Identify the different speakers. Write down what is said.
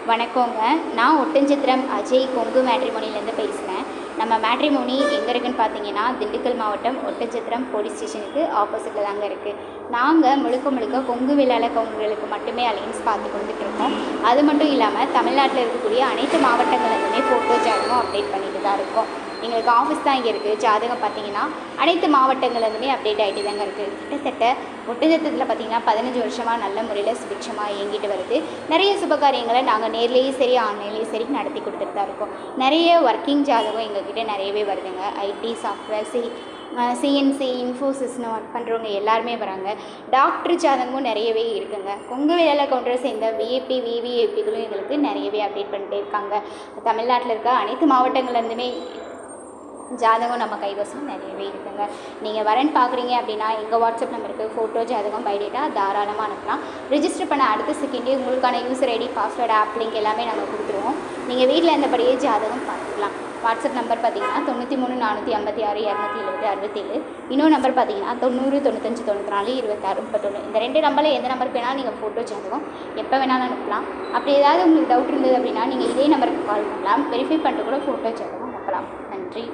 Speaker 1: வணக்கங்க. நான் ஒட்டன்சத்திரம் அஜய் கொங்கு மேட்ரிமோனிலேருந்து பேசுகிறேன். நம்ம மேட்ரிமோனி எங்கே இருக்குதுன்னு பார்த்தீங்கன்னா, திண்டுக்கல் மாவட்டம் ஒட்டன்சத்திரம் போலீஸ் ஸ்டேஷனுக்கு ஆப்போசிட்டில் தாங்க இருக்குது. நாங்கள் முழுக்க கொங்கு வேளாள கவுண்டர்களுக்கு மட்டுமே அலைன்ஸ் பார்த்து கொடுத்துட்ருக்கோம். அது மட்டும் இல்லாமல் தமிழ்நாட்டில் இருக்கக்கூடிய அனைத்து மாவட்டங்கள்லேருந்துமே ஃபோட்டோ ஜாதகம் அப்டேட் பண்ணிட்டு தான் இருக்கோம். எங்களுக்கு ஆஃபீஸ் தான் இங்கே இருக்குது. ஜாதகம் பார்த்தீங்கன்னா அனைத்து மாவட்டங்கள்லேருந்துமே அப்டேட் ஆகிட்டு தாங்க இருக்குது. கிட்டத்தட்ட ஒட்டன்சத்திரத்தில் பார்த்தீங்கன்னா 15 வருஷமாக நல்ல முறையில் சுபிட்சமாக இயங்கிட்டு வருது. நிறைய சுபகாரியங்களை நாங்கள் நேர்லேயும் சரி ஆன்லைன்லேயும் சரி நடத்தி கொடுத்துட்டு தான் இருக்கோம். நிறைய ஒர்க்கிங் ஜாதகம் எங்ககிட்ட நிறையவே வருதுங்க. ஐடி சாஃப்ட்வேர் சிஎன்சி இன்ஃபோசிஸ்னு ஒர்க் பண்ணுறவங்க எல்லாருமே வராங்க. டாக்டர் ஜாதகமும் நிறையவே இருக்குங்க. கொங்கு வேளாள கவுண்டரை சேர்ந்த விஏபி விவிஏபிகளும் எங்களுக்கு நிறையவே அப்டேட் பண்ணிட்டே இருக்காங்க. தமிழ்நாட்டில் இருக்க அனைத்து மாவட்டங்கள்லேருந்துமே ஜாதகம் நம்ம கைவசம் நிறையவே இருக்குங்க. நீங்கள் வரேன்னு பார்க்குறீங்க அப்படின்னா எங்கள் வாட்ஸ்அப் நம்பருக்கு ஃபோட்டோ ஜாதகம் பைடேட்டா தாராளமாக அனுப்பலாம். ரிஜிஸ்டர் பண்ண அடுத்த செகண்டே உங்களுக்கான user ID password app link எல்லாமே நாங்கள் கொடுத்துருவோம். நீங்கள் வீட்டில் இருந்தபடியே ஜாதகம் பார்த்துக்கலாம். வாட்ஸ்அப் நம்பர் பார்த்தீங்கன்னா 93 456 270 67. இன்னொரு நம்பர் பார்த்தீங்கன்னா 90 95 94 26 31. இந்த 2 நம்பரில் எந்த நம்பருக்கு வேணாலும் நீங்கள் ஃபோட்டோ ஜாதகம் எப்போ வேணாலும் அனுப்பலாம். அப்படி ஏதாவது உங்களுக்கு டவுட் இருந்தது அப்படின்னா நீங்கள் இதே நம்பருக்கு கால் பண்ணலாம். வெரிஃபை பண்ணிட்டு கூட ஃபோட்டோ ஜாதகம் அனுப்பலாம். நன்றி.